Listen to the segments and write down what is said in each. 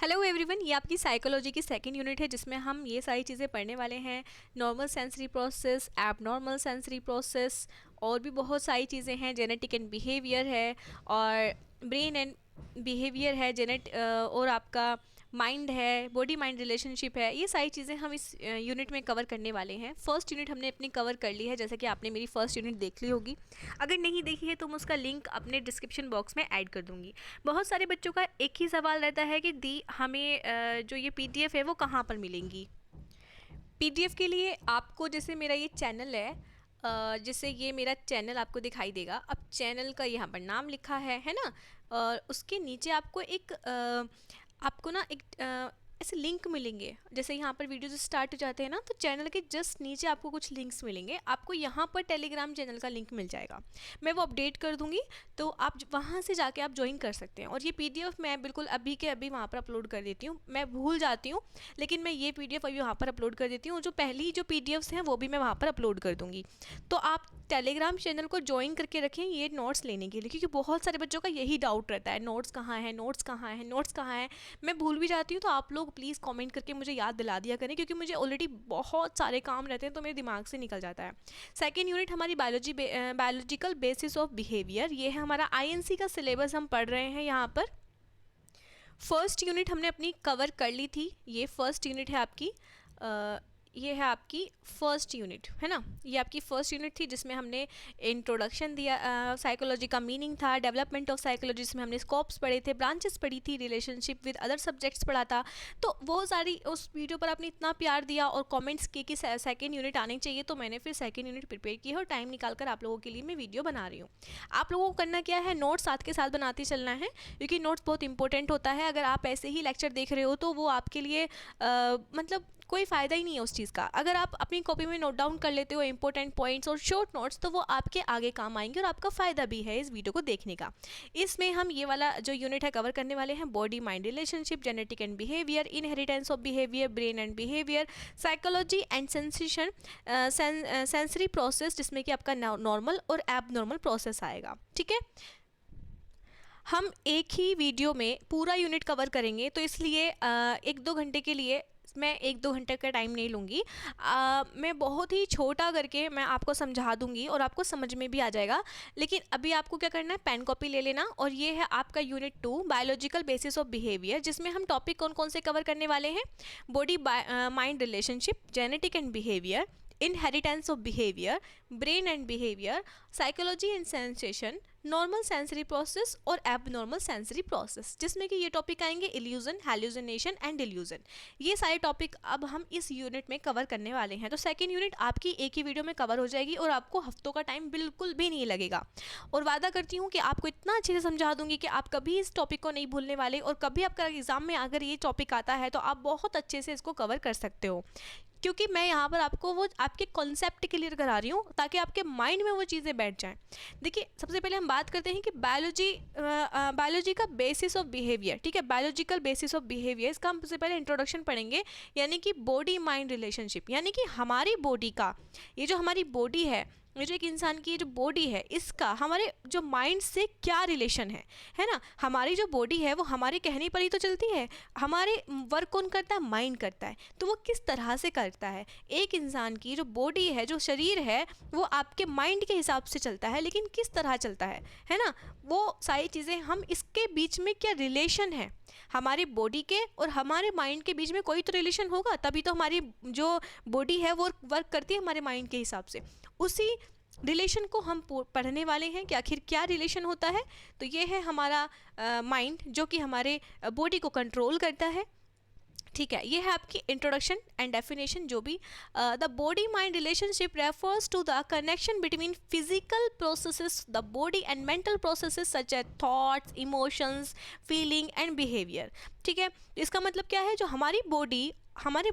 Hello everyone, ये आपकी psychology की सेकंड यूनिट है जिसमें हम ये सारी चीज़ें पढ़ने वाले हैं। Normal sensory process, abnormal sensory process और भी बहुत सारी चीज़ें हैं। जेनेटिक एंड बिहेवियर है और ब्रेन एंड बिहेवियर है, और आपका माइंड है, बॉडी माइंड रिलेशनशिप है। ये सारी चीज़ें हम इस यूनिट में कवर करने वाले हैं। फर्स्ट यूनिट हमने अपनी कवर कर ली है, जैसे कि आपने मेरी फर्स्ट यूनिट देख ली होगी। अगर नहीं देखी है तो मैं उसका लिंक अपने डिस्क्रिप्शन बॉक्स में ऐड कर दूँगी। बहुत सारे बच्चों का एक ही सवाल रहता है कि दी हमें जो ये PDF है वो कहाँ पर मिलेंगी। PDF के लिए आपको, जैसे मेरा ये चैनल है, जैसे ये मेरा चैनल आपको दिखाई देगा। अब चैनल का यहाँ पर नाम लिखा है ना। और उसके नीचे आपको आपको ना एक ऐसे लिंक मिलेंगे। जैसे यहाँ पर वीडियो स्टार्ट हो जाते हैं ना, तो चैनल के जस्ट नीचे आपको कुछ लिंक्स मिलेंगे। आपको यहाँ पर टेलीग्राम चैनल का लिंक मिल जाएगा, मैं वो अपडेट कर दूँगी, तो आप वहाँ से जाके आप ज्वाइन कर सकते हैं। और ये PDF मैं बिल्कुल अभी के अभी वहाँ पर अपलोड कर देती हूँ। मैं भूल जाती हूँ, लेकिन मैं ये PDF अभी वहाँ पर अपलोड कर देती हूँ। जो पहली जो PDFs हैं वो भी मैं वहाँ पर अपलोड कर दूँगी। तो आप टेलीग्राम चैनल को ज्वाइन करके रखें ये नोट्स लेने के लिए, क्योंकि बहुत सारे बच्चों का यही डाउट रहता है, नोट्स कहाँ है, नोट्स कहाँ है, नोट्स कहाँ है। मैं भूल भी जाती हूँ, तो आप लोग प्लीज़ कमेंट करके मुझे याद दिला दिया करें, क्योंकि मुझे ऑलरेडी बहुत सारे काम रहते हैं तो मेरे दिमाग से निकल जाता है। सेकेंड यूनिट हमारी बायोलॉजिकल बेसिस ऑफ बिहेवियर। ये है हमारा INC का सिलेबस हम पढ़ रहे हैं यहाँ पर। फर्स्ट यूनिट हमने अपनी कवर कर ली थी। ये फर्स्ट यूनिट है आपकी, ये है आपकी फर्स्ट यूनिट, है ना। ये आपकी फर्स्ट यूनिट थी जिसमें हमने इंट्रोडक्शन दिया, साइकोलॉजी का मीनिंग था, डेवलपमेंट ऑफ साइकोलॉजी, जिसमें हमने स्कोप्स पढ़े थे, ब्रांचेस पढ़ी थी, रिलेशनशिप विद अदर सब्जेक्ट्स पढ़ा था। तो वो सारी उस वीडियो पर आपने इतना प्यार दिया और कमेंट्स किए कि सेकंड यूनिट आनी चाहिए, तो मैंने फिर सेकंड यूनिट प्रिपेयर की है और टाइम निकाल कर आप लोगों के लिए मैं वीडियो बना रही हूँ। आप लोगों को करना क्या है, नोट्स साथ के साथ बनाते चलना है, क्योंकि नोट्स बहुत इंपॉर्टेंट होता है। अगर आप ऐसे ही लेक्चर देख रहे हो तो वो आपके लिए मतलब कोई फ़ायदा ही नहीं है उस चीज़ का। अगर आप अपनी कॉपी में नोट डाउन कर लेते हो इंपॉर्टेंट पॉइंट्स और शॉर्ट नोट्स, तो वो आपके आगे काम आएंगे और आपका फ़ायदा भी है इस वीडियो को देखने का। इसमें हम ये वाला जो यूनिट है कवर करने वाले हैं, body mind relationship, genetic and behaviour, inheritance of behaviour, brain and behaviour, psychology and sensation, sensory process, जिसमें कि आपका नॉर्मल और एबनॉर्मल प्रोसेस आएगा। ठीक है, हम एक ही वीडियो में पूरा यूनिट कवर करेंगे, तो इसलिए 1-2 घंटे के लिए मैं 1-2 घंटे का टाइम नहीं लूँगी। मैं बहुत ही छोटा करके मैं आपको समझा दूँगी और आपको समझ में भी आ जाएगा। लेकिन अभी आपको क्या करना है, पेन कॉपी ले लेना। और ये है आपका unit 2, biological basis of behaviour, जिसमें हम टॉपिक कौन कौन से कवर करने वाले हैं, body mind relationship, genetic and behaviour, inheritance of behaviour, brain and behaviour, psychology and sensation, normal sensory process और एबनॉर्मल सेंसरी प्रोसेस, जिसमें कि ये टॉपिक आएंगे इल्यूजन, हैलुसिनेशन एंड डिल्यूजन। ये सारे टॉपिक अब हम इस यूनिट में कवर करने वाले हैं। तो सेकंड यूनिट आपकी एक ही वीडियो में कवर हो जाएगी और आपको हफ्तों का टाइम बिल्कुल भी नहीं लगेगा। और वादा करती हूँ कि आपको इतना अच्छे से समझा दूंगी कि आप कभी इस टॉपिक को नहीं भूलने वाले, और कभी आपका एग्जाम में अगर ये टॉपिक आता है तो आप बहुत अच्छे से इसको कवर कर सकते हो, क्योंकि मैं यहाँ पर आपको वो आपके कॉन्सेप्ट क्लियर करा रही हूँ ताकि आपके माइंड में वो चीज़ें बैठ जाएं। देखिए, सबसे पहले हम बात करते हैं कि बायोलॉजी का बेसिस ऑफ बिहेवियर। ठीक है, बायोलॉजिकल बेसिस ऑफ बिहेवियर, इसका हम सबसे पहले इंट्रोडक्शन पढ़ेंगे, यानी कि बॉडी माइंड रिलेशनशिप, यानी कि हमारी बॉडी का, ये जो हमारी बॉडी है, ये जो एक इंसान की जो बॉडी है, इसका हमारे जो माइंड से क्या रिलेशन है ना। हमारी जो बॉडी है वो हमारे कहने पर ही तो चलती है। हमारे वर्क कौन करता है, माइंड करता है। तो वो किस तरह से करता है, एक इंसान की जो बॉडी है, जो शरीर है, वो आपके माइंड के हिसाब से चलता है, लेकिन किस तरह चलता है ना। वो सारी चीज़ें, हम इसके बीच में क्या रिलेशन है, हमारी बॉडी के और हमारे माइंड के बीच में कोई तो रिलेशन होगा, तभी तो हमारी जो बॉडी है वो वर्क करती है हमारे माइंड के हिसाब से। उसी रिलेशन को हम पढ़ने वाले हैं कि आखिर क्या रिलेशन होता है। तो ये है हमारा माइंड, जो कि हमारे बॉडी को कंट्रोल करता है। ठीक है, ये है आपकी इंट्रोडक्शन एंड डेफिनेशन। जो भी the body mind relationship refers to the connection between physical processes, the body and mental processes such as thoughts, emotions, feeling and behaviour. ठीक है, इसका मतलब क्या है, जो हमारी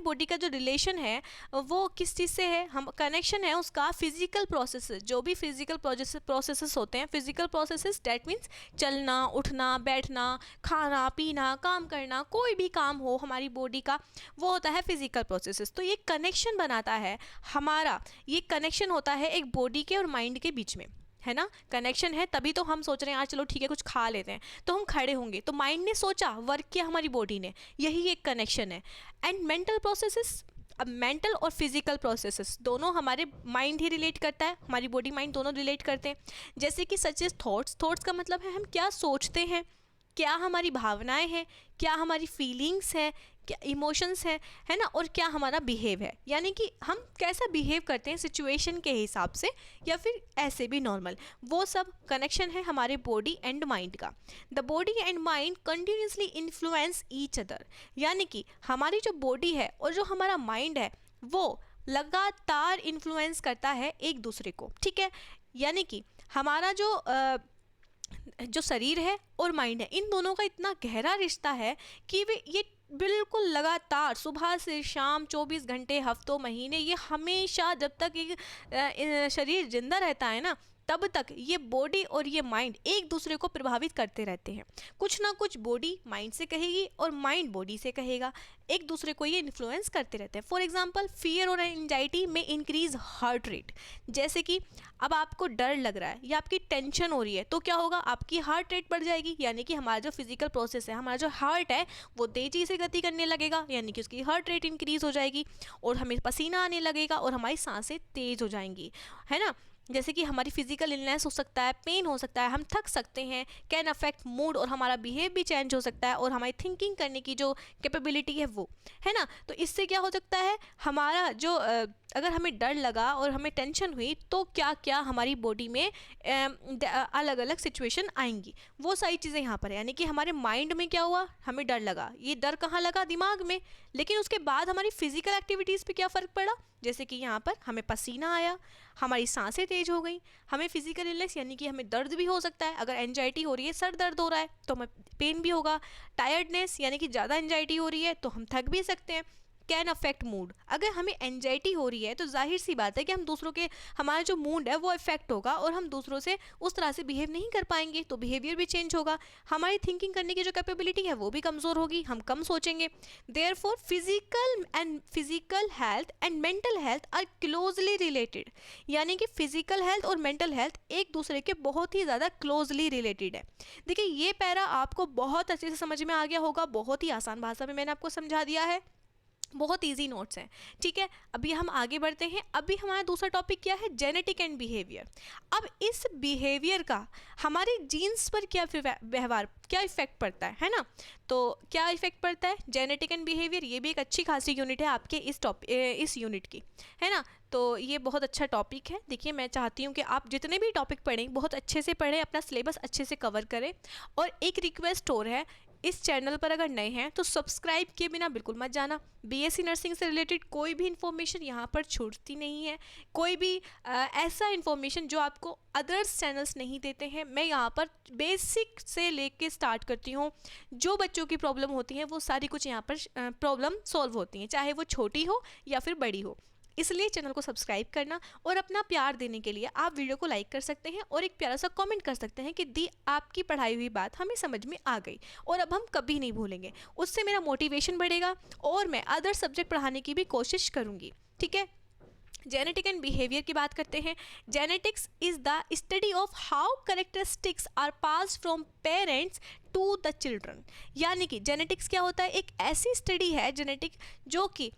बॉडी का जो रिलेशन है वो किस चीज़ से है, हम कनेक्शन है उसका फिजिकल प्रोसेसेस, जो भी फिजिकल प्रोसेसेस होते हैं, फिजिकल प्रोसेसेस डैट मीन्स चलना, उठना, बैठना, खाना पीना, काम करना, कोई भी काम हो हमारी बॉडी का, वो होता है फिजिकल प्रोसेसेस। तो ये कनेक्शन बनाता है हमारा, ये कनेक्शन होता है एक बॉडी के और माइंड के बीच में। है ना, कनेक्शन है तभी तो हम सोच रहे हैं यार चलो ठीक है कुछ खा लेते हैं, तो हम खड़े होंगे, तो माइंड ने सोचा, वर्क किया हमारी बॉडी ने, यही एक कनेक्शन है। एंड मेंटल प्रोसेसेस, अब मेंटल और फिजिकल प्रोसेसेस दोनों हमारे माइंड ही रिलेट करता है, हमारी बॉडी माइंड दोनों रिलेट करते हैं। जैसे कि सच इज थॉट्स, थॉट्स का मतलब है हम क्या सोचते हैं, क्या हमारी भावनाएं हैं, क्या हमारी फीलिंग्स है, क्या इमोशंस है ना, और क्या हमारा बिहेव है, यानी कि हम कैसा बिहेव करते हैं सिचुएशन के हिसाब से या फिर ऐसे भी नॉर्मल, वो सब कनेक्शन है हमारे बॉडी एंड माइंड का। The body and mind continuously influence each other, यानी कि हमारी जो बॉडी है और जो हमारा माइंड है वो लगातार इन्फ्लुएंस करता है एक दूसरे को, ठीक है। यानी कि हमारा जो शरीर है और माइंड है, इन दोनों का इतना गहरा रिश्ता है कि वे ये बिल्कुल लगातार सुबह से शाम 24 घंटे, हफ्तों, महीने, ये हमेशा जब तक एक शरीर जिंदा रहता है ना तब तक ये बॉडी और ये माइंड एक दूसरे को प्रभावित करते रहते हैं। कुछ ना कुछ बॉडी माइंड से कहेगी और माइंड बॉडी से कहेगा, एक दूसरे को ये इन्फ्लुएंस करते रहते हैं। फॉर एग्जांपल फियर और एंजाइटी में इंक्रीज हार्ट रेट, जैसे कि अब आपको डर लग रहा है या आपकी टेंशन हो रही है तो क्या होगा, आपकी हार्ट रेट बढ़ जाएगी, यानी कि हमारा जो फिजिकल प्रोसेस है, हमारा जो हार्ट है वो तेजी से गति करने लगेगा, यानी कि उसकी हार्ट रेट इंक्रीज हो जाएगी और हमें पसीना आने लगेगा और हमारी सांसें तेज हो जाएंगी, है ना। जैसे कि हमारी फिजिकल इलनेस हो सकता है, पेन हो सकता है, हम थक सकते हैं, कैन अफेक्ट मूड, और हमारा बिहेव भी चेंज हो सकता है, और हमारी थिंकिंग करने की जो कैपेबिलिटी है वो, है ना। तो इससे क्या हो सकता है, हमारा जो अगर हमें डर लगा और हमें टेंशन हुई तो क्या क्या हमारी बॉडी में अलग अलग सिचुएशन आएंगी, वो सारी चीज़ें यहाँ पर है। यानी कि हमारे माइंड में क्या हुआ, हमें डर लगा, ये डर कहाँ लगा, दिमाग में, लेकिन उसके बाद हमारी फिजिकल एक्टिविटीज़ पे क्या फ़र्क पड़ा, जैसे कि यहाँ पर हमें पसीना आया, हमारी सांसें तेज हो गई, हमें फिजिकल इलनेस यानी कि हमें दर्द भी हो सकता है, अगर एंजाइटी हो रही है, सर दर्द हो रहा है तो हमें पेन भी होगा, टायर्डनेस यानी कि ज़्यादा एंजाइटी हो रही है तो हम थक भी सकते हैं, कैन अफेक्ट मूड, अगर हमें एंजाइटी हो रही है तो जाहिर सी बात है कि हम दूसरों के, हमारा जो मूड है वो इफेक्ट होगा और हम दूसरों से उस तरह से बिहेव नहीं कर पाएंगे, तो बिहेवियर भी चेंज होगा, हमारी थिंकिंग करने की जो कैपेबिलिटी है वो भी कमज़ोर होगी, हम कम सोचेंगे। Therefore physical health and mental health are closely related, यानी कि फिजिकल हेल्थ और मेंटल हेल्थ एक दूसरे के बहुत ही ज़्यादा क्लोजली रिलेटेड है। देखिए ये पैरा आपको बहुत अच्छे से समझ में आ गया होगा, बहुत ही आसान भाषा में मैंने आपको समझा दिया है, बहुत इजी नोट्स हैं, ठीक है। अभी हम आगे बढ़ते हैं, अभी हमारा दूसरा टॉपिक क्या है, जेनेटिक एंड बिहेवियर। अब इस बिहेवियर का हमारे जीन्स पर क्या व्यवहार, क्या इफेक्ट पड़ता है ना, तो क्या इफेक्ट पड़ता है, जेनेटिक एंड बिहेवियर, ये भी एक अच्छी खासी यूनिट है आपके इस यूनिट की, है ना। तो ये बहुत अच्छा टॉपिक है। देखिए मैं चाहती हूँ कि आप जितने भी टॉपिक पढ़ें बहुत अच्छे से पढ़ें, अपना सिलेबस अच्छे से कवर करें, और एक रिक्वेस्ट और है, इस चैनल पर अगर नए हैं तो सब्सक्राइब किए बिना बिल्कुल मत जाना। बीएससी नर्सिंग से रिलेटेड कोई भी इन्फॉर्मेशन यहाँ पर छूटती नहीं है, कोई भी ऐसा इन्फॉर्मेशन जो आपको अदर्स चैनल्स नहीं देते हैं, मैं यहाँ पर बेसिक से लेके स्टार्ट करती हूँ। जो बच्चों की प्रॉब्लम होती है वो सारी कुछ यहाँ पर प्रॉब्लम सॉल्व होती हैं, चाहे वो छोटी हो या फिर बड़ी हो। इसलिए चैनल को सब्सक्राइब करना और अपना प्यार देने के लिए आप वीडियो को लाइक कर सकते हैं और एक प्यारा सा कमेंट कर सकते हैं कि दी आपकी पढ़ाई हुई बात हमें समझ में आ गई और अब हम कभी नहीं भूलेंगे। उससे मेरा मोटिवेशन बढ़ेगा और मैं अदर सब्जेक्ट पढ़ाने की भी कोशिश करूँगी, ठीक है। जेनेटिक एंड बिहेवियर की बात करते हैं। Genetics is the study of how characteristics are pass from parents to the children, यानी कि जेनेटिक्स क्या होता है, एक ऐसी स्टडी है जेनेटिक जो कि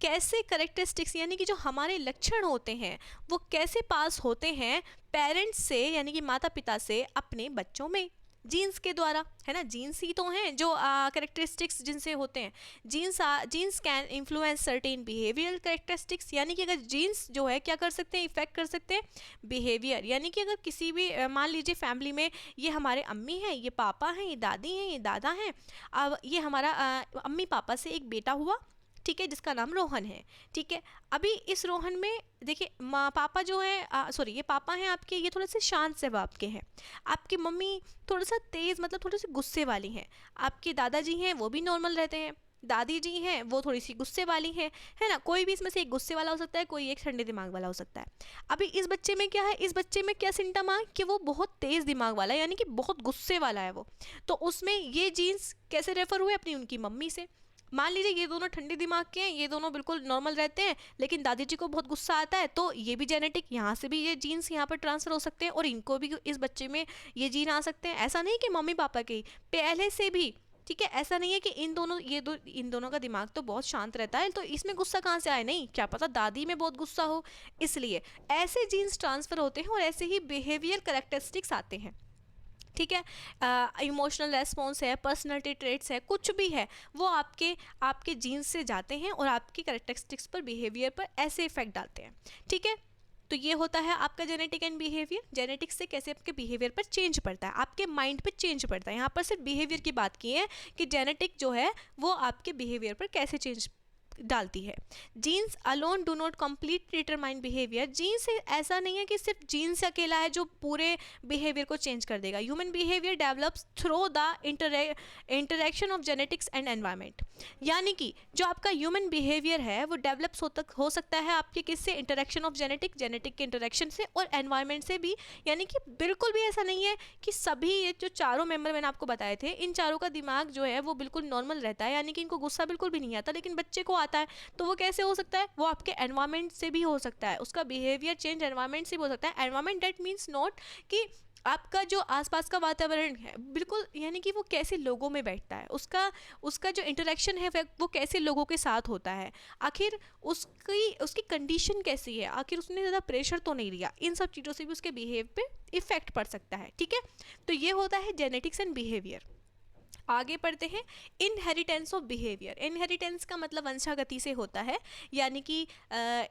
कैसे करेक्टरिस्टिक्स यानी कि जो हमारे लक्षण होते हैं वो कैसे पास होते हैं पेरेंट्स से, यानी कि माता पिता से अपने बच्चों में, जीन्स के द्वारा, है ना। जीन्स ही तो हैं जो करेक्टरिस्टिक्स जिनसे होते हैं। Genes can influence certain behavioural characteristics, यानी कि अगर जीन्स जो है क्या कर सकते हैं, इफेक्ट कर सकते हैं बिहेवियर, यानी कि अगर किसी भी मान लीजिए फैमिली में ये हमारे अम्मी हैं, ये पापा हैं, ये दादी हैं, ये दादा हैं, अब ये हमारा अम्मी पापा से एक बेटा हुआ, ठीक है, जिसका नाम रोहन है, ठीक है। अभी इस रोहन में देखिए पापा जो है सॉरी ये पापा हैं आपके, ये थोड़े से शांत स्वभाव के हैं, आपकी मम्मी थोड़ा सा तेज़ मतलब थोड़ी सी गुस्से वाली हैं, आपके दादाजी हैं वो भी नॉर्मल रहते हैं, दादी जी हैं वो थोड़ी सी गुस्से वाली हैं, है ना। कोई भी इसमें से एक गुस्से वाला हो सकता है, कोई एक ठंडे दिमाग वाला हो सकता है। अभी इस बच्चे में क्या है, इस बच्चे में क्या सिम्टम है कि वो बहुत तेज़ दिमाग वाला है, यानी कि बहुत गुस्से वाला है वो, तो उसमें ये जीन्स कैसे रेफर हुए, अपनी उनकी मम्मी से। मान लीजिए ये दोनों ठंडे दिमाग के हैं, ये दोनों बिल्कुल नॉर्मल रहते हैं, लेकिन दादी जी को बहुत गुस्सा आता है, तो ये भी जेनेटिक, यहाँ से भी ये जीन्स यहाँ पर ट्रांसफर हो सकते हैं और इनको भी इस बच्चे में ये जीन आ सकते हैं। ऐसा नहीं कि मम्मी पापा के ही, पहले से भी, ठीक है। ऐसा नहीं है कि इन दोनों का दिमाग तो बहुत शांत रहता है तो इसमें गुस्सा कहाँ से आए, नहीं, क्या पता दादी में बहुत गुस्सा हो, इसलिए ऐसे जीन्स ट्रांसफर होते हैं और ऐसे ही बिहेवियर कैरेक्टरिस्टिक्स आते हैं, ठीक है। इमोशनल रेस्पॉन्स है, पर्सनैलिटी ट्रेट्स है, कुछ भी है, वो आपके जीन्स से जाते हैं और आपकी कैरेक्टरिस्टिक्स पर, बिहेवियर पर ऐसे इफेक्ट डालते हैं, ठीक है। तो ये होता है आपका जेनेटिक एंड बिहेवियर। जेनेटिक्स से कैसे आपके बिहेवियर पर चेंज पड़ता है, आपके माइंड पे चेंज पड़ता है। यहाँ पर सिर्फ बिहेवियर की बात की है कि जेनेटिक जो है वो आपके बिहेवियर पर कैसे चेंज डालती है। Genes alone do not complete determine behaviour. Genes से ऐसा नहीं है कि सिर्फ जीन्स अकेला है जो पूरे बिहेवियर को चेंज कर देगा। Human behaviour develops through the interaction of genetics and environment. यानी कि जो आपका ह्यूमन बिहेवियर है वो डेवलप्स हो सकता है आपके किससे, इंटरेक्शन ऑफ जेनेटिक के इंटरेक्शन से और एनवायरनमेंट से भी। यानी कि बिल्कुल भी ऐसा नहीं है कि सभी ये जो चारों मेंबर मैंने आपको बताए थे, इन चारों का दिमाग जो है वो बिल्कुल नॉर्मल रहता है, यानी कि इनको गुस्सा बिल्कुल भी नहीं आता, लेकिन बच्चे को आता है। तो वो कैसे हो सकता है, वो आपके एनवायरनमेंट से भी हो सकता है, उसका बिहेवियर चेंज एनवायरनमेंट से भी हो सकता है। एनवायरनमेंट दैट मीन्स नॉट कि आपका जो आसपास का वातावरण है बिल्कुल, यानी कि वो कैसे लोगों में बैठता है, उसका जो इंटरेक्शन है वो कैसे लोगों के साथ होता है, आखिर उसकी कंडीशन कैसी है, आखिर उसने ज़्यादा प्रेशर तो नहीं लिया, इन सब चीज़ों से भी उसके बिहेव पे इफेक्ट पड़ सकता है, ठीक है। तो ये होता है जेनेटिक्स एंड बिहेवियर। आगे पढ़ते हैं, इनहेरिटेंस ऑफ बिहेवियर। इनहेरिटेंस का मतलब वंशागति से होता है, यानी कि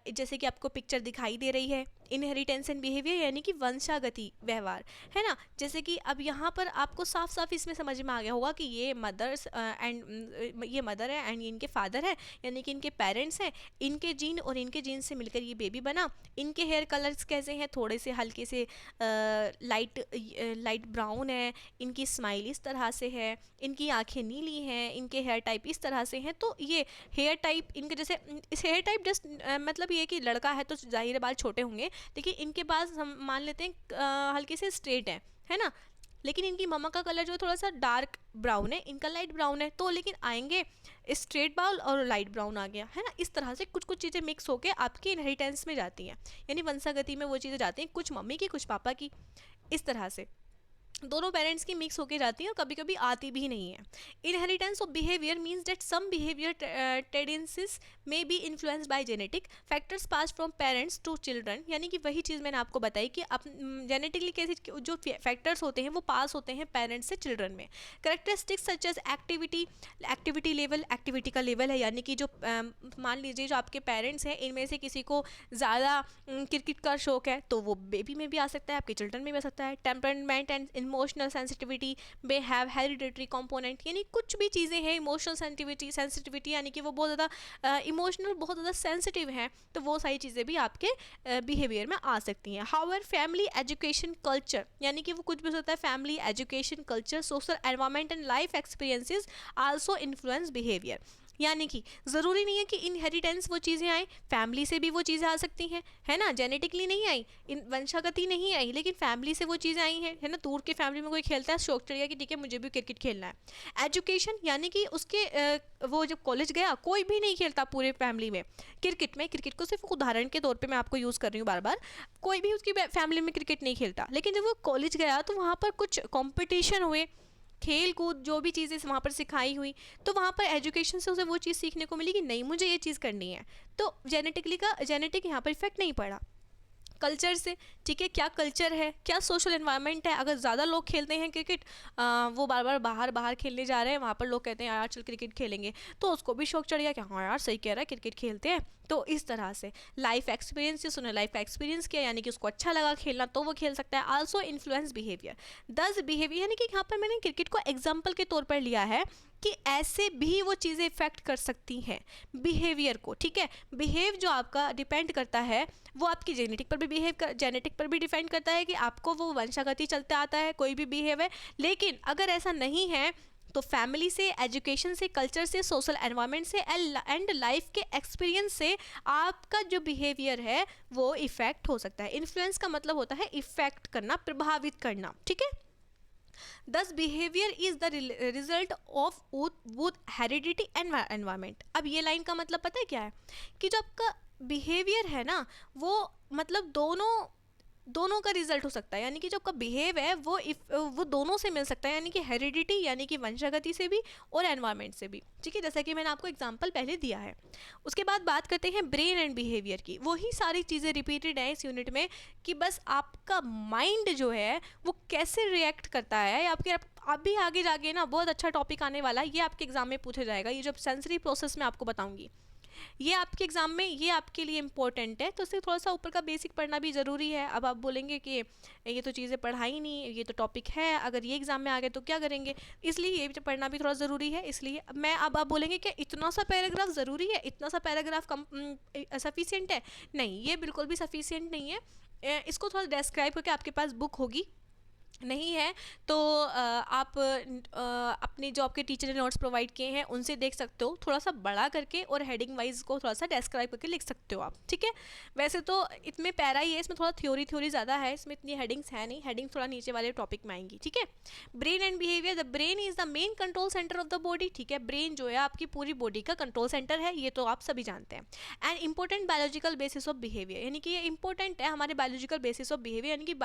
जैसे कि आपको पिक्चर दिखाई दे रही है, इनहेरिटेंस एंड बिहेवियर यानी कि वंशागति व्यवहार, है ना। जैसे कि अब यहाँ पर आपको साफ साफ इसमें समझ में आ गया होगा कि ये मदर है एंड इनके फादर है, यानी कि इनके पेरेंट्स हैं, इनके जीन और इनके जीन से मिलकर ये बेबी बना। इनके हेयर कलर्स कैसे हैं, थोड़े से हल्के से लाइट ब्राउन है, इनकी स्माइल इस तरह से है, इनकी आंखें नीली हैं, इनके हेयर टाइप इस तरह से हैं। तो ये हेयर टाइप इनके जैसे, इस हेयर टाइप जस्ट मतलब ये कि लड़का है तो जाहिर बाल छोटे होंगे, लेकिन इनके पास हम मान लेते हैं हल्के से स्ट्रेट है ना। लेकिन इनकी मम्मा का कलर जो है थोड़ा सा डार्क ब्राउन है, इनका लाइट ब्राउन है, तो लेकिन आएंगे स्ट्रेट बाल और लाइट ब्राउन आ गया, है ना। इस तरह से कुछ कुछ चीज़ें मिक्स होकर आपकी इनहेरिटेंस में जाती हैं, यानी वंशागति में वो चीज़ें जाती हैं, कुछ मम्मी की कुछ पापा की, इस तरह से दोनों पेरेंट्स की मिक्स होके जाती हैं और कभी कभी आती भी नहीं है। Inheritance of behaviour means that some behaviour tendencies may be influenced by genetic factors pass from parents to children. यानी कि वही चीज़ मैंने आपको बताई कि जेनेटिकली कैसे जो फैक्टर्स होते हैं वो पास होते हैं पेरेंट्स से चिल्ड्रन में। Characteristics such as activity level, activity का लेवल है, यानी कि जो मान लीजिए जो आपके पेरेंट्स हैं इनमें से किसी को ज़्यादा क्रिकेट का शौक है तो वो बेबी में भी आ सकता है, आपके चिल्ड्रन में भी आ सकता है। Temperament and emotional sensitivity may have hereditary component, यानी कुछ भी चीज़ें हैं इमोशनल सेंसिटिविटी यानी कि वो बहुत ज़्यादा इमोशनल, बहुत ज़्यादा सेंसिटिव हैं, तो वो सारी चीज़ें भी आपके बिहेवियर में आ सकती हैं। हाउएवर फैमिली एजुकेशन कल्चर, यानी कि वो कुछ भी हो सकता है, family education culture, social environment and life experiences also influence behaviour. यानी कि ज़रूरी नहीं है कि इनहेरिटेंस वो चीज़ें आए, फैमिली से भी वो चीज़ें आ सकती हैं, है ना। जेनेटिकली नहीं आई, इन वंशागति नहीं आई, लेकिन फैमिली से वो चीज़ें आई हैं, है ना। दूर के फैमिली में कोई खेलता है, शौक चढ़ गया कि ठीक है मुझे भी क्रिकेट खेलना है। एजुकेशन यानी कि उसके वो जब कॉलेज गया कोई भी नहीं खेलता पूरे फैमिली में क्रिकेट को सिर्फ उदाहरण के तौर पर मैं आपको यूज़ कर रही हूँ बार बार, कोई भी उसकी फैमिली में क्रिकेट नहीं खेलता, लेकिन जब वो कॉलेज गया तो वहाँ पर कुछ कॉम्पिटिशन हुए, खेल कूद जो भी चीज़ें वहाँ पर सिखाई हुई, तो वहाँ पर एजुकेशन से उसे वो चीज़ सीखने को मिली कि नहीं मुझे ये चीज़ करनी है। तो जेनेटिक यहाँ पर इफेक्ट नहीं पड़ा। कल्चर से, ठीक है, क्या कल्चर है, क्या सोशल एनवायरनमेंट है। अगर ज़्यादा लोग खेलते हैं क्रिकेट, वो बार बार बाहर खेलने जा रहे हैं, वहाँ पर लोग कहते हैं यार चल क्रिकेट खेलेंगे, तो उसको भी शौक चढ़ गया कि हाँ यार सही कह रहा है क्रिकेट खेलते हैं। तो इस तरह से लाइफ एक्सपीरियंस, उसने लाइफ का एक्सपीरियंस किया यानी कि उसको अच्छा लगा खेलना तो वो खेल सकता है। आल्सो इन्फ्लुएंस बिहेवियर, दस बिहेवियर, यानी कि यहाँ पर मैंने क्रिकेट को एग्जाम्पल के तौर पर लिया है कि ऐसे भी वो चीज़ें इफेक्ट कर सकती हैं बिहेवियर को, ठीक है। बिहेव जो आपका डिपेंड करता है वो आपकी जेनेटिक पर भी डिपेंड करता है कि आपको वो वंशागति चलते आता है कोई भी बिहेव है। लेकिन अगर ऐसा नहीं है तो फैमिली से, एजुकेशन से, कल्चर से, सोशल एनवायरनमेंट से एंड लाइफ के एक्सपीरियंस से आपका जो बिहेवियर है वो इफेक्ट हो सकता है। इन्फ्लुएंस का मतलब होता है इफेक्ट करना, प्रभावित करना, ठीक है। दस behaviour is the result of both heredity and environment. अब ये लाइन का मतलब पता है क्या है, कि जो आपका बिहेवियर है ना, वो मतलब दोनों का रिजल्ट हो सकता है, यानी कि जो आपका बिहेव है वो दोनों से मिल सकता है, यानी कि हेरिडिटी यानी कि वंशागति से भी और एनवायरनमेंट से भी, ठीक है, जैसा कि मैंने आपको एग्जांपल पहले दिया है। उसके बाद बात करते हैं ब्रेन एंड बिहेवियर की। वही सारी चीज़ें रिपीटेड हैं इस यूनिट में, कि बस आपका माइंड जो है वो कैसे रिएक्ट करता है। आपके अभी आगे जाके ना बहुत अच्छा टॉपिक आने वाला है, ये आपके एग्जाम में पूछा जाएगा। ये जो सेंसरी प्रोसेस में आपको बताऊंगी, ये आपके एग्जाम में ये आपके लिए इंपॉर्टेंट है, तो इससे थोड़ा सा ऊपर का बेसिक पढ़ना भी ज़रूरी है। अब आप बोलेंगे कि ये तो चीज़ें पढ़ाई नहीं, ये तो टॉपिक है, अगर ये एग्जाम में आ गए तो क्या करेंगे, इसलिए ये पढ़ना भी थोड़ा ज़रूरी है। इसलिए मैं अब आप बोलेंगे कि इतना सा पैराग्राफ ज़रूरी है, इतना सा पैराग्राफ सफिशिएंट है? नहीं, ये बिल्कुल भी सफिशिएंट नहीं है। इसको थोड़ा डिस्क्राइब करके, आपके पास बुक होगी, नहीं है तो आप अपने जो आपके टीचर ने नोट्स प्रोवाइड किए हैं उनसे देख सकते हो, थोड़ा सा बड़ा करके और हेडिंग वाइज को थोड़ा सा डिस्क्राइब करके लिख सकते हो आप, ठीक है। वैसे तो इसमें पैरा ही है, इसमें थोड़ा थ्योरी ज़्यादा है, इसमें इतनी हेडिंग्स है नहीं, हेडिंग थोड़ा नीचे वाले टॉपिक में आएंगी, ठीक है। Brain and behaviour. The brain is the main control centre of the body, ठीक है। ब्रेन जो है आपकी पूरी बॉडी का कंट्रोल सेंटर है, ये तो आप सभी जानते हैं। And important biological basis of behaviour, यानी कि ये इंपॉर्टेंट है हमारे बायोलॉजिकल बेसिस ऑफ बिहेवियर, यानी कि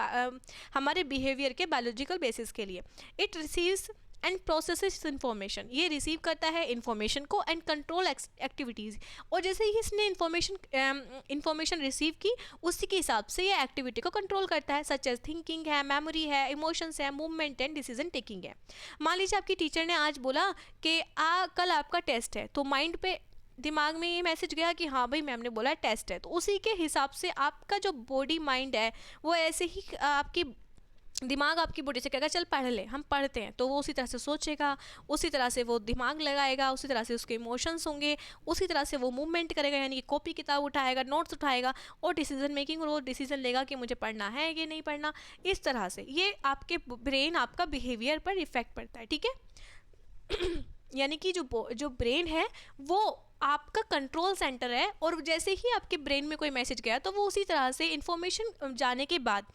हमारे बिहेवियर के बायोलॉजिकल बेसिस के लिए। It receives and processes information, ये रिसीव करता है इन्फॉर्मेशन को एंड कंट्रोल एक्टिविटीज़, और जैसे ही इसने इन्फॉर्मेशन रिसीव की उसी के हिसाब से ये एक्टिविटी को कंट्रोल करता है, सच एज थिंकिंग है, मेमोरी है, इमोशंस है, मूवमेंट एंड डिसीजन टेकिंग है। मान लीजिए आपकी टीचर ने आज बोला कि कल आपका टेस्ट है, तो माइंड पे दिमाग में ये मैसेज गया कि हाँ भाई मैम ने बोला टेस्ट है, तो उसी के हिसाब से आपका जो बॉडी माइंड है वो ऐसे ही आपकी दिमाग आपकी बॉडी से कहेगा चल पढ़ ले, हम पढ़ते हैं, तो वो उसी तरह से सोचेगा, उसी तरह से वो दिमाग लगाएगा, उसी तरह से उसके इमोशंस होंगे, उसी तरह से वो मूवमेंट करेगा, यानी कि कॉपी किताब उठाएगा, नोट्स उठाएगा और डिसीजन मेकिंग, और वो डिसीजन लेगा कि मुझे पढ़ना है कि नहीं पढ़ना। इस तरह से ये आपके ब्रेन आपका बिहेवियर पर इफेक्ट पड़ता है, ठीक है। यानी कि जो ब्रेन है वो आपका कंट्रोल सेंटर है, और जैसे ही आपके ब्रेन में कोई मैसेज गया तो वो उसी तरह से इंफॉर्मेशन जाने के बाद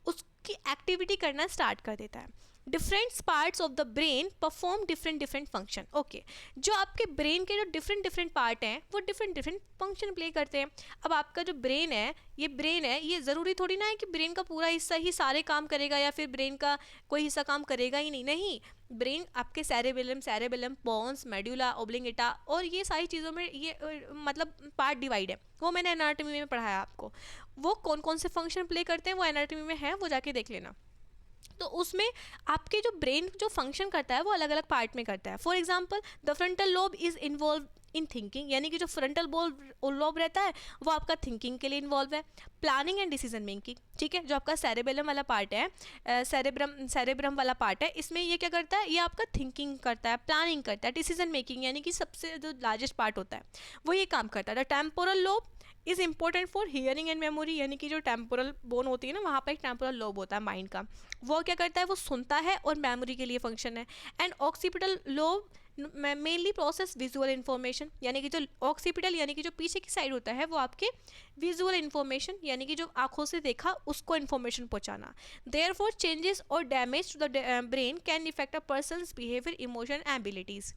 उसकी एक्टिविटी करना स्टार्ट कर देता है। Different parts of the brain perform different function. Okay, जो आपके ब्रेन के जो डिफरेंट पार्ट हैं वो डिफरेंट फंक्शन प्ले करते हैं। अब आपका जो ब्रेन है ये ज़रूरी थोड़ी ना है कि ब्रेन का पूरा हिस्सा ही सारे काम करेगा या फिर ब्रेन का कोई हिस्सा काम करेगा ही नहीं। ब्रेन आपके सेरेबेलम, पोन्स, मेडुला ओब्लिंगेटा और ये सारी चीज़ों में ये मतलब पार्ट डिवाइड है, वो मैंने एनाटॉमी में पढ़ाया आपको। वो कौन कौन से फंक्शन प्ले करते हैं वो एनाटॉमी में है, वो जाके देख लेना। तो उसमें आपके जो ब्रेन जो फंक्शन करता है वो अलग अलग पार्ट में करता है। For example the frontal lobe is involve in thinking, यानी कि जो फ्रंटल लोब रहता है वो आपका थिंकिंग के लिए इन्वॉल्व है। प्लानिंग एंड डिसीजन मेकिंग, ठीक है। जो आपका सेरेबेलम वाला पार्ट है, सेरेब्रम वाला पार्ट है, इसमें ये क्या करता है, ये आपका थिंकिंग करता है, प्लानिंग करता है, डिसीजन मेकिंग यानी कि सबसे जो लार्जेस्ट पार्ट होता है वो ये काम करता है। The temporal lobe is important for hearing and memory, यानी कि जो टेम्पोरल बोन होती है ना, वहाँ पर एक टेम्पोरल लोब होता है माइंड का, वो क्या करता है, वो सुनता है और मेमोरी के लिए फंक्शन है। And occipital lobe mainly process visual information, यानी कि जो ऑक्सीपिटल यानी कि जो पीछे की साइड होता है वो आपके विजुअल इन्फॉर्मेशन यानी कि जो आंखों से देखा उसको इन्फॉर्मेशन पहुंचाना। देयरफॉर चेंजेस और damage to the brain can affect a person's behaviour, emotion and abilities.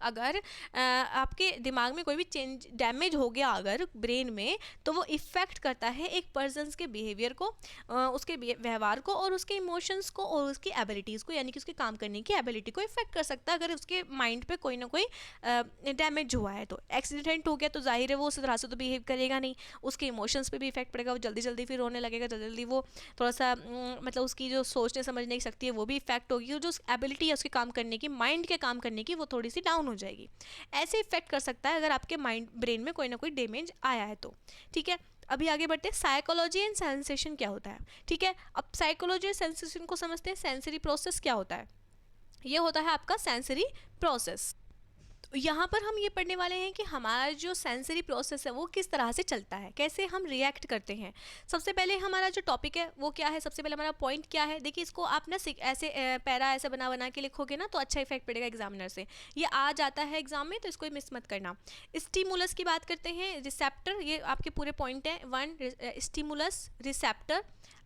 अगर आपके दिमाग में कोई भी चेंज डैमेज हो गया अगर ब्रेन में, तो वो इफ़ेक्ट करता है एक पर्सन्स के बिहेवियर को, उसके व्यवहार को और उसके इमोशंस को और उसकी एबिलिटीज़ को, यानी कि उसके काम करने की एबिलिटी को इफ़ेक्ट कर सकता है अगर उसके माइंड पे कोई ना कोई डैमेज हुआ है। तो एक्सीडेंट हो गया तो जाहिर है वो उस तरह से तो बिहेव करेगा नहीं, उसके इमोशंस पे भी इफेक्ट पड़ेगा, वो जल्दी जल्दी फिर रोने लगेगा, जल्दी जल्दी वो थोड़ा सा मतलब उसकी जो सोचने समझने की शक्ति है वो भी इफेक्ट होगी, जो एबिलिटी है उसके काम करने की, माइंड के काम करने की, वो थोड़ी सी डाउन हो जाएगी। ऐसे इफेक्ट कर सकता है अगर आपके माइंड ब्रेन में कोई ना कोई डैमेज आया है तो, ठीक है। अभी आगे बढ़ते हैं, साइकोलॉजी एंड सेंसेशन क्या होता है, ठीक है। अब साइकोलॉजी और सेंसेशन को समझते हैं। सेंसरी प्रोसेस क्या होता है, ये होता है आपका सेंसरी प्रोसेस। तो यहाँ पर हम ये पढ़ने वाले हैं कि हमारा जो सेंसरी प्रोसेस है वो किस तरह से चलता है, कैसे हम रिएक्ट करते हैं। सबसे पहले हमारा जो टॉपिक है वो क्या है, सबसे पहले हमारा पॉइंट क्या है। देखिए इसको आप ना ऐसे पैरा ऐसे बना बना के लिखोगे ना तो अच्छा इफेक्ट पड़ेगा एग्जामिनर से, ये आ जाता है एग्जाम में, तो इसको मिस मत करना। स्टिमुलस की बात करते हैं, रिसेप्टर, ये आपके पूरे पॉइंट है। 1 stimulus, receptor,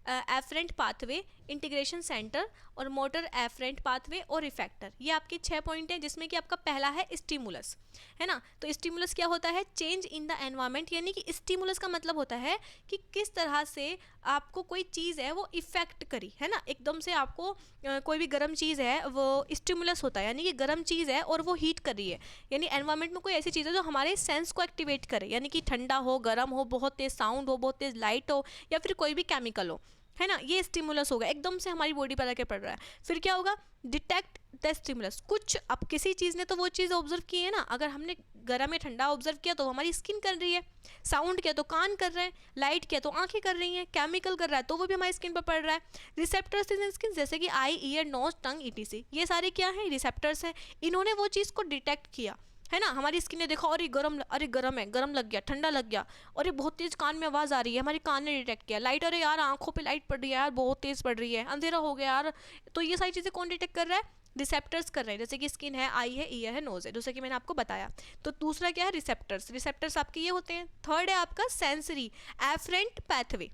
afferent pathway, integration centre और मोटर एफरेंट पाथवे और इफेक्टर। ये आपके 6 पॉइंट हैं, जिसमें कि आपका पहला है स्टिमुलस, है ना। तो स्टिमुलस क्या होता है? चेंज इन द एनवायरनमेंट, यानी कि स्टिमुलस का मतलब होता है कि किस तरह से आपको कोई चीज़ है वो इफेक्ट करी, है ना। एकदम से आपको कोई भी गर्म चीज़ है वो स्टिमुलस होता है, यानी कि गर्म चीज़ है और वो हीट कर रही है, यानी एनवायरनमेंट में कोई ऐसी चीज़ है जो हमारे सेंस को एक्टिवेट करे, यानी कि ठंडा हो, गर्म हो, बहुत तेज साउंड हो, बहुत तेज लाइट हो, या फिर कोई भी केमिकल हो, है ना। ये स्टिमुलस होगा, एकदम से हमारी बॉडी पर आके पड़ रहा है। फिर क्या होगा? डिटेक्ट द स्टिमुलस, कुछ अब किसी चीज़ ने तो वो चीज़ ऑब्जर्व की है ना, अगर हमने गर्म या ठंडा ऑब्जर्व किया तो हमारी स्किन कर रही है, साउंड किया तो कान कर रहे हैं, लाइट किया तो आंखें कर रही हैं, केमिकल कर रहा है तो वो भी हमारी स्किन पर पड़ रहा है। रिसेप्टर्स इन स्किन, जैसे कि आई, ईयर, नोज, टंग, ईटीसी, ये सारे क्या हैं? रिसेप्टर्स हैं। इन्होंने वो चीज़ को डिटेक्ट किया, है ना। हमारी स्किन ने देखा, अरे गर्म है, गर्म लग गया, ठंडा लग गया, और ये बहुत तेज कान में आवाज़ आ रही है, हमारे कान ने डिटेक्ट किया। लाइट, अरे यार आंखों पे लाइट पड़ रही है यार, बहुत तेज़ पड़ रही है, अंधेरा हो गया यार। तो ये सारी चीज़ें कौन डिटेक्ट कर रहा है? रिसेप्टर्स कर रहे हैं, जैसे कि स्किन है, आई है, ईयर है, नोज है, जैसे कि मैंने आपको बताया। तो दूसरा क्या है? रिसेप्टर्स। रिसेप्टर्स आपके ये होते हैं। थर्ड है आपका sensory afferent pathway,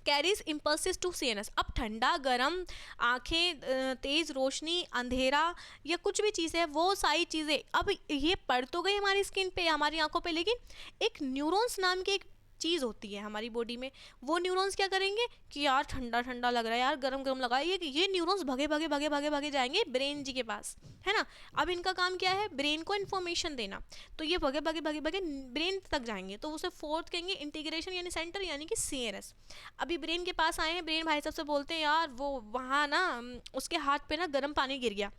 carries impulses to CNS. अब ठंडा, गर्म, आंखें, तेज रोशनी, अंधेरा, या कुछ भी चीज़ है, वो सारी चीज़ें अब ये पड़ तो गई हमारी स्किन पे, हमारी आंखों पे, लेकिन एक न्यूरॉन्स नाम की एक चीज़ होती है हमारी बॉडी में। वो न्यूरॉन्स क्या करेंगे कि यार ठंडा ठंडा लग रहा है, यार गरम गरम लगा है, ये न्यूरॉन्स भागे भागे भागे भागे भागे जाएंगे ब्रेन जी के पास, है ना। अब इनका काम क्या है? ब्रेन को इन्फॉर्मेशन देना। तो ये भागे भागे भागे भागे ब्रेन तक जाएंगे, तो उसे फोर्थ कहेंगे इंटीग्रेशन यानी सेंटर, यानी कि सीएनएस। अभी ब्रेन के पास आए हैं, ब्रेन भाई साहब से बोलते हैं यार वो वहाँ ना उसके हाथ पे ना गर्म पानी गिर गया।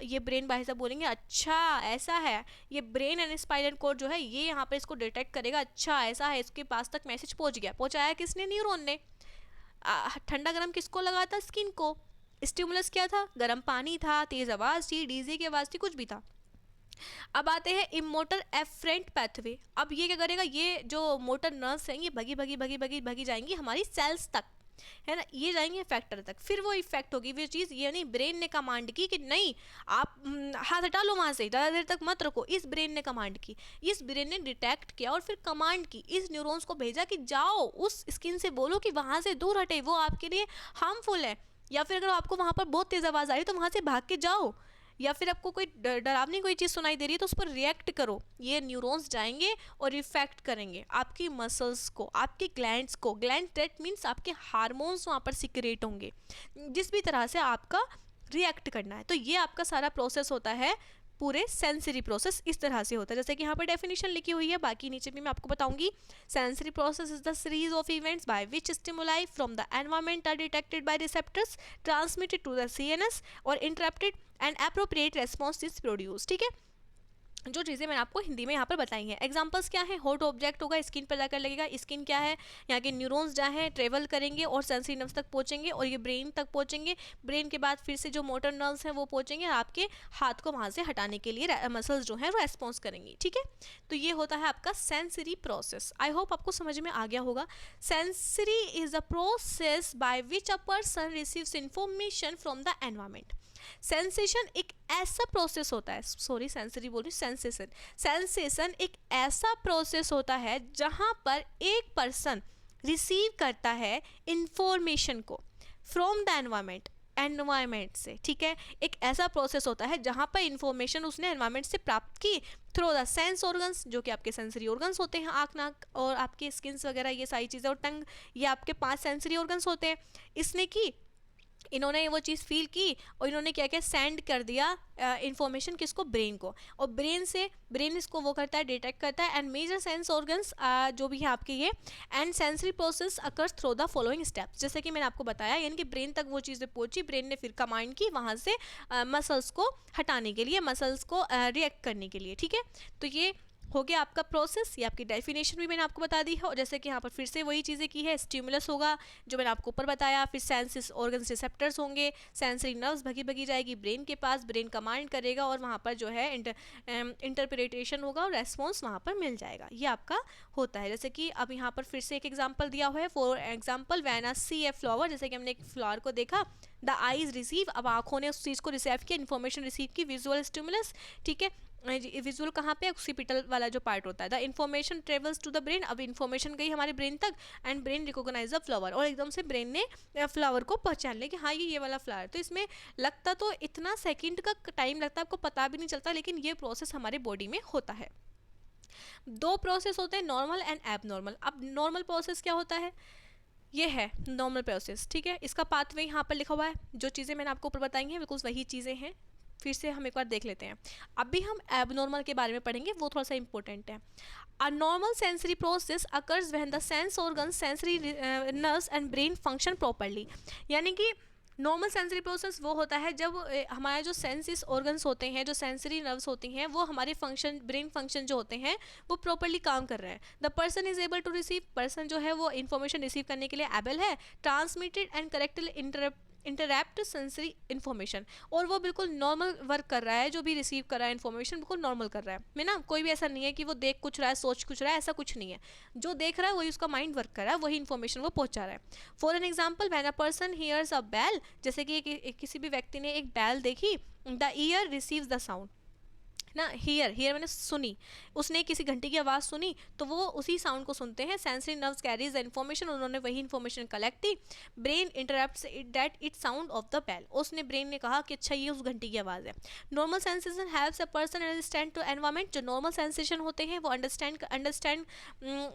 ये ब्रेन भाई साहब बोलेंगे अच्छा ऐसा है, ये ब्रेन एंड स्पाइनल कॉर्ड जो है ये यहाँ पे इसको डिटेक्ट करेगा, अच्छा ऐसा है, इसके पास तक मैसेज पहुँच गया। पहुँचाया किसने? न्यूरॉन ने। ठंडा गर्म किसको लगा था? स्किन को। स्टिमुलस क्या था? गर्म पानी था, तेज़ आवाज़ थी, डीजे की आवाज़ थी, कुछ भी था। अब आते हैं इमोटर एफरेंट पैथवे। अब ये क्या करेगा? ये जो मोटर नर्व्स हैं ये भगी भगी भगी भगी भगी जाएंगी हमारी सेल्स तक, है ना, ये जाएंगे इफेक्टर तक। फिर वो इफेक्ट होगी वो चीज़, यानी ब्रेन ने कमांड की कि नहीं आप हाथ हटा लो वहाँ से, ज़्यादा देर तक मत रखो। इस ब्रेन ने कमांड की, इस ब्रेन ने डिटेक्ट किया और फिर कमांड की, इस न्यूरॉन्स को भेजा कि जाओ उस स्किन से बोलो कि वहाँ से दूर हटे, वो आपके लिए हार्मफुल है। या फिर अगर आपको वहाँ पर बहुत तेज़ आवाज़ आई तो वहाँ से भाग के जाओ। या फिर आपको कोई डरावनी कोई चीज़ सुनाई दे रही है तो उस पर रिएक्ट करो। ये न्यूरॉन्स जाएंगे और इफेक्ट करेंगे आपकी मसल्स को, आपके ग्लैंड्स को। ग्लैंड दैट मीन्स आपके हार्मोन्स वहाँ पर सिक्रेट होंगे, जिस भी तरह से आपका रिएक्ट करना है। तो ये आपका सारा प्रोसेस होता है, पूरे सेंसरी प्रोसेस इस तरह से होता है, जैसे कि यहाँ पर डेफिनेशन लिखी हुई है, बाकी नीचे भी मैं आपको बताऊंगी। Sensory process is the series of events by which stimuli from the environment are detected by receptors, transmitted to the CNS और interpreted and appropriate response is produce. ठीक है, जो चीज़ें मैंने आपको हिंदी में यहाँ पर बताई हैं। एग्जांपल्स क्या है? हॉट ऑब्जेक्ट होगा, स्किन पर जाकर लगेगा। स्किन क्या है? यहाँ के न्यूरॉन्स जहाँ हैं ट्रेवल करेंगे और सेंसरी नर्व्स तक पहुँचेंगे और ये ब्रेन तक पहुँचेंगे। ब्रेन के बाद फिर से जो मोटर नर्व्स हैं वो पहुँचेंगे, आपके हाथ को वहाँ से हटाने के लिए मसल्स जो हैं वो रेस्पॉन्स करेंगी। ठीक है, तो ये होता है आपका सेंसरी प्रोसेस। आई होप आपको समझ में आ गया होगा। Sensory is a process by which a person receives information from the environment. Sensation एक ऐसा प्रोसेस होता है, सॉरी सेंसरी बोल रही, सेंसेशन। सेंसेशन एक ऐसा प्रोसेस होता है जहाँ पर एक पर्सन रिसीव करता है इंफॉर्मेशन को फ्रॉम द एनवायरमेंट से। ठीक है, एक ऐसा प्रोसेस होता है जहाँ पर इंफॉर्मेशन उसने एनवायरमेंट से प्राप्त की थ्रू द सेंस ऑर्गन्स, जो कि आपके सेंसरी ऑर्गन्स होते हैं, आँख, नाक और आपके स्किन्स वगैरह ये सारी चीज़ें, और टंग, ये आपके 5 सेंसरी ऑर्गन्स होते हैं। इसने की, इन्होंने वो चीज़ फील की और इन्होंने क्या क्या सेंड कर दिया इंफॉर्मेशन किसको? ब्रेन को। और ब्रेन इसको वो करता है, डिटेक्ट करता है। एंड मेजर सेंस ऑर्गन्स जो भी है आपके ये, and sensory process occurs through the following steps, जैसे कि मैंने आपको बताया, यानी कि ब्रेन तक वो चीज़ें पहुंची, ब्रेन ने फिर कमांड की वहाँ से मसल्स को हटाने के लिए, मसल्स को रिएक्ट करने के लिए। ठीक है, तो ये हो गया आपका प्रोसेस। ये आपकी डेफिनेशन भी मैंने आपको बता दी है। और जैसे कि यहाँ पर फिर से वही चीज़ें की है, स्टिमुलस होगा जो मैंने आपको ऊपर बताया, फिर सेंसिस ऑर्गन्स रिसेप्टर्स होंगे, सेंसरी नर्व्स भगी भगी जाएगी ब्रेन के पास, ब्रेन कमांड करेगा और वहाँ पर जो है इंटरप्रिटेशन होगा और रेस्पॉन्स वहाँ पर मिल जाएगा। ये आपका होता है। जैसे कि अब यहाँ पर फिर से एक एग्जाम्पल दिया हुआ है, for example when I see a flower, जैसे कि हमने एक फ्लावर को देखा, द आईज रिसीव, अब आँखों ने उस चीज़ को रिसीव किया, इन्फॉर्मेशन रिसीव की, विजुअल स्टिमुलस। ठीक है, विजुअल कहाँ पे, ऑक्सीपिटल वाला जो पार्ट होता है। The information travels to the brain, अब इन्फॉर्मेशन गई हमारे ब्रेन तक and brain recognise the flower, और एकदम से ब्रेन ने फ्लावर को पहचान लिया कि हाँ ये वाला फ्लावर। तो इसमें लगता तो इतना सेकंड का टाइम लगता है, आपको पता भी नहीं चलता, लेकिन ये प्रोसेस हमारे बॉडी में होता है। दो प्रोसेस होते हैं, नॉर्मल एंड एबनॉर्मल। अब नॉर्मल प्रोसेस क्या होता है, ये है नॉर्मल प्रोसेस, ठीक है। इसका पाथवे यहाँ पर लिखा हुआ है, जो चीज़ें मैंने आपको ऊपर बताई हैं बिल्कुल वही चीज़ें हैं। फिर से हम एक बार देख लेते हैं। अभी हम एबनॉर्मल के बारे में पढ़ेंगे, वो थोड़ा सा इंपॉर्टेंट है। A normal sensory process occurs when the sense organs, sensory nerves and brain function properly. यानी कि नॉर्मल सेंसरी प्रोसेस वो होता है जब हमारे जो सेंसिस ऑर्गन्स होते हैं, जो सेंसरी नर्व्स होती हैं, वो हमारे फंक्शन, ब्रेन फंक्शन जो होते हैं वो प्रॉपर्ली काम कर रहे हैं। The person is able to receive, person जो है वो इन्फॉर्मेशन रिसीव करने के लिए एबल है, transmitted and correctly interrupt sensory information, और वो बिल्कुल नॉर्मल वर्क कर रहा है, जो भी रिसीव कर रहा है इन्फॉर्मेशन बिल्कुल नॉर्मल कर रहा है। मैं ना, कोई भी ऐसा नहीं है कि वो देख कुछ रहा है, सोच कुछ रहा है, ऐसा कुछ नहीं है। जो देख रहा है वही उसका माइंड वर्क कर रहा है, वही इन्फॉर्मेशन वो पहुंचा रहा है। For an example, when a person hears a bell, जैसे कि किसी भी व्यक्ति ने एक बेल देखी, the ear receives the sound ना, हियर मैंने सुनी, उसने किसी घंटी की आवाज़ सुनी तो वो उसी साउंड को सुनते हैं। Sensory nerves carries the information, उन्होंने वही इन्फॉर्मेशन कलेक्ट की। Brain interprets it that it sound of the bell, उसने ब्रेन ने कहा कि अच्छा ये उस घंटी की आवाज़ है। Normal sensation helps a person understand to environment, जो नॉर्मल सेंसेशन होते हैं वो अंडरस्टैंड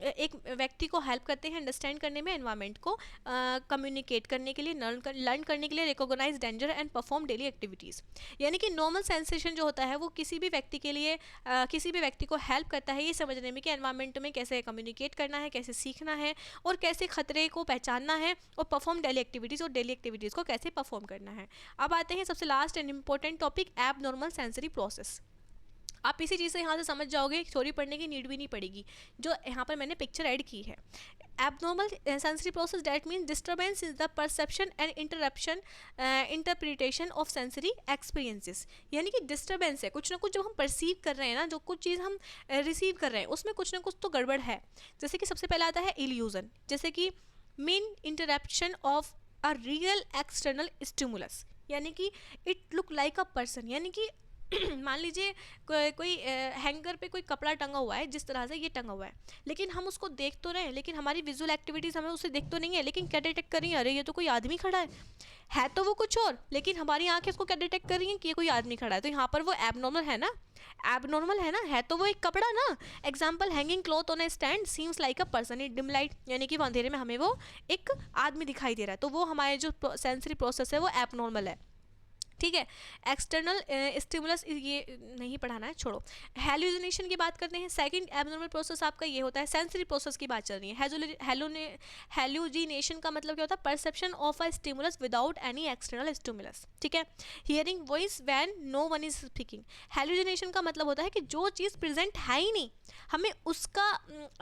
एक व्यक्ति को हेल्प करते हैं अंडरस्टैंड करने में, एनवायरमेंट को कम्युनिकेट करने के लिए, लर्न करने के लिए, recognize danger and perform daily activities. यानी कि नॉर्मल सेंसेशन जो होता है वो किसी भी व्यक्ति के लिए किसी भी व्यक्ति को हेल्प करता है ये समझने में कि एनवायरनमेंट में कैसे कम्युनिकेट करना है, कैसे सीखना है, और कैसे खतरे को पहचानना है, और परफॉर्म डेली एक्टिविटीज़, और डेली एक्टिविटीज़ को कैसे परफॉर्म करना है। अब आते हैं सबसे last and important topic, abnormal sensory process. आप इसी चीज़ से यहाँ से समझ जाओगे, थ्योरी पढ़ने की नीड भी नहीं पड़ेगी, जो यहाँ पर मैंने पिक्चर ऐड की है। Abnormal sensory process that means disturbance is the perception and interruption interpretation of sensory experiences. यानी कि डिस्टर्बेंस है, कुछ ना कुछ जब हम परसीव कर रहे हैं ना, जो कुछ चीज़ हम रिसीव कर रहे हैं उसमें कुछ ना कुछ तो गड़बड़ है। जैसे कि सबसे पहला आता है इल्यूजन, जैसे कि mean interruption of a real external stimulus, यानी कि it look like a person, यानी कि मान लीजिए कोई हैंगर पे कोई कपड़ा टंगा हुआ है, जिस तरह से ये टंगा हुआ है, लेकिन हम उसको देख तो रहे हैं, लेकिन हमारी विजुअल एक्टिविटीज़ हमें उसे देख तो नहीं है, लेकिन क्या डिटेक्ट कर रही है, अरे ये तो कोई आदमी खड़ा है तो वो कुछ और, लेकिन हमारी आंखें उसको क्या डिटेक्ट कर रही हैं कि ये कोई आदमी खड़ा है। तो यहाँ पर वो एबनॉर्मल है ना, एबनॉर्मल है ना, है तो वो एक कपड़ा ना। Example, hanging cloth on A stand seems like a person in dim light, यानी कि अंधेरे में हमें वो एक आदमी दिखाई दे रहा है, तो वो हमारे जो सेंसरी प्रोसेस है वो एबनॉर्मल है, ठीक है। एक्सटर्नल स्टिमुलस ये नहीं पढ़ाना है, छोड़ो। हेलुसिनेशन की बात करते हैं। सेकंड एबनॉर्मल प्रोसेस आपका ये होता है, सेंसरी प्रोसेस की बात चल रही है। हेलुसिनेशन का मतलब क्या होता है, perception of a stimulus without any external stimulus, ठीक है। Hearing voice when no one is speaking. Hallucination का मतलब होता है कि जो चीज़ प्रेजेंट है ही नहीं, हमें उसका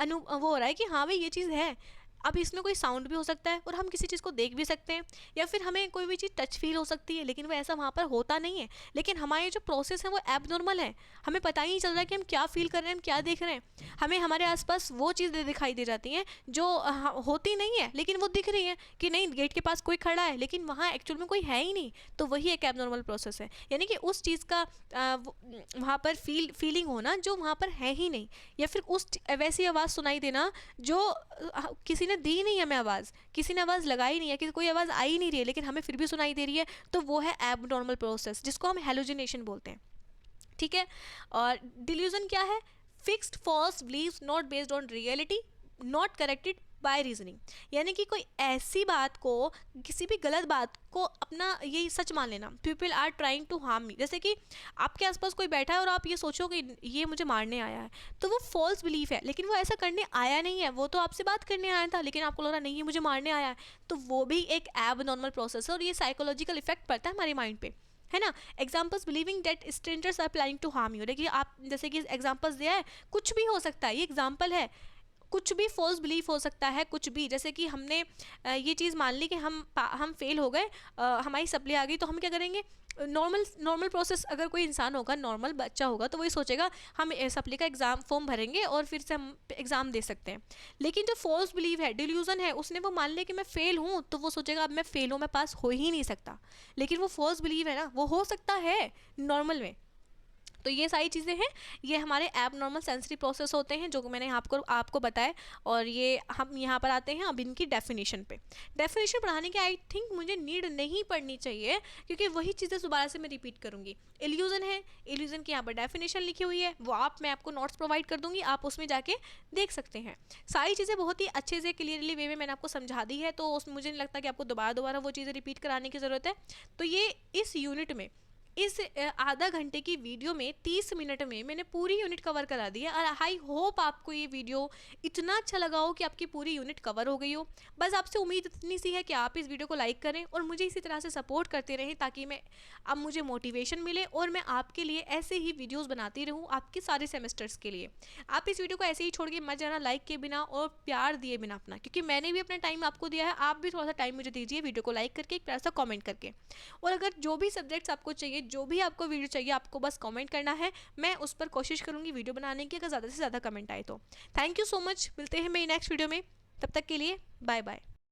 वो हो रहा है कि हाँ भाई ये चीज़ है। अब इसमें कोई साउंड भी हो सकता है और हम किसी चीज़ को देख भी सकते हैं, या फिर हमें कोई भी चीज़ टच फील हो सकती है, लेकिन वो ऐसा वहाँ पर होता नहीं है। लेकिन हमारे जो प्रोसेस है वो एबनॉर्मल है, हमें पता ही नहीं चल रहा है कि हम क्या फील कर रहे हैं, हम क्या देख रहे हैं। हमें हमारे आसपास वो चीज़ें दिखाई दे जाती हैं जो होती नहीं है, लेकिन वो दिख रही है कि नहीं गेट के पास कोई खड़ा है, लेकिन वहाँ एक्चुअल में कोई है ही नहीं। तो वही एक एबनॉर्मल प्रोसेस है, यानी कि उस चीज़ का वहाँ पर फीलिंग होना जो वहाँ पर है ही नहीं, या फिर उस वैसी आवाज़ सुनाई देना जो किसी दी नहीं हमें आवाज़, किसी ने आवाज़ लगाई नहीं है, कि कोई आवाज़ आई नहीं रही है लेकिन हमें फिर भी सुनाई दे रही है, तो वो है एबनॉर्मल प्रोसेस, जिसको हम हेलुसिनेशन बोलते हैं, ठीक है। और डिल्यूजन क्या है, fixed false believes not based on reality, not corrected by reasoning. यानी कि कोई ऐसी बात को, किसी भी गलत बात को अपना ये सच मान लेना। People are trying to harm me, जैसे कि आपके आसपास कोई बैठा है और आप ये सोचो कि ये मुझे मारने आया है, तो वो फॉल्स बिलीफ है, लेकिन वो ऐसा करने आया नहीं है, वो तो आपसे बात करने आया था, लेकिन आपको लग रहा नहीं ये मुझे मारने आया है, तो वो भी एक एबनॉर्मल प्रोसेस है, और ये साइकोलॉजिकल इफेक्ट पड़ता है हमारे माइंड पे, है ना। Examples, believing that strangers are planning to harm you, देखिए आप जैसे कि एग्जाम्पल्स दिया है, कुछ भी हो सकता है, ये एग्जाम्पल है, कुछ भी फॉल्स बिलीफ हो सकता है, कुछ भी। जैसे कि हमने ये चीज़ मान ली कि हम फेल हो गए, हमारी सप्ली आ गई, तो हम क्या करेंगे, नॉर्मल प्रोसेस, अगर कोई इंसान होगा, नॉर्मल बच्चा होगा, तो वही सोचेगा हम सप्ली का एग्ज़ाम फॉर्म भरेंगे और फिर से हम एग्ज़ाम दे सकते हैं। लेकिन जो फॉल्स बिलीव है, डिल्यूजन है, उसने वो मान लिया कि मैं फेल हूँ, तो वो सोचेगा अब मैं फेल हूँ, मैं पास हो ही नहीं सकता, लेकिन वो फॉल्स बिलीव है ना, वो हो सकता है नॉर्मल में, तो ये सारी चीज़ें हैं, ये हमारे एबनॉर्मल सेंसरी प्रोसेस होते हैं जो मैंने आपको बताया। और ये हम यहाँ पर आते हैं अब इनकी डेफिनेशन पे। डेफिनेशन पढ़ाने की आई थिंक मुझे नीड नहीं पड़नी चाहिए, क्योंकि वही चीज़ें दोबारा से मैं रिपीट करूँगी। इल्यूज़न है, इल्यूज़न की यहाँ पर डेफिनेशन लिखी हुई है, वो मैं आपको नोट्स प्रोवाइड कर दूँगी, आप उसमें जाके देख सकते हैं। सारी चीज़ें बहुत ही अच्छे से क्लियरली वे में मैंने आपको समझा दी है, तो मुझे नहीं लगता कि आपको दोबारा वो चीज़ें रिपीट कराने की ज़रूरत है। तो ये इस यूनिट में, इस आधा घंटे की वीडियो में 30 मिनट में मैंने पूरी यूनिट कवर करा दी है। और आई होप आपको ये वीडियो इतना अच्छा लगा हो कि आपकी पूरी यूनिट कवर हो गई हो। बस आपसे उम्मीद इतनी सी है कि आप इस वीडियो को लाइक करें और मुझे इसी तरह से सपोर्ट करते रहें, ताकि अब मुझे मोटिवेशन मिले और मैं आपके लिए ऐसे ही वीडियोज़ बनाती रहूँ आपके सारे सेमेस्टर्स के लिए। आप इस वीडियो को ऐसे ही छोड़ के मत जाना, लाइक के बिना और प्यार दिए बिना अपना, क्योंकि मैंने भी अपना टाइम आपको दिया है, आप भी थोड़ा सा टाइम मुझे दीजिए वीडियो को लाइक करके, एक प्यारा सा कॉमेंट करके। और अगर जो भी सब्जेक्ट्स आपको चाहिए, जो भी आपको वीडियो चाहिए, आपको बस कमेंट करना है, मैं उस पर कोशिश करूंगी वीडियो बनाने की, अगर ज़्यादा से ज़्यादा कमेंट आए तो। थैंक यू सो मच, मिलते हैं मेरी नेक्स्ट वीडियो में, तब तक के लिए बाय बाय।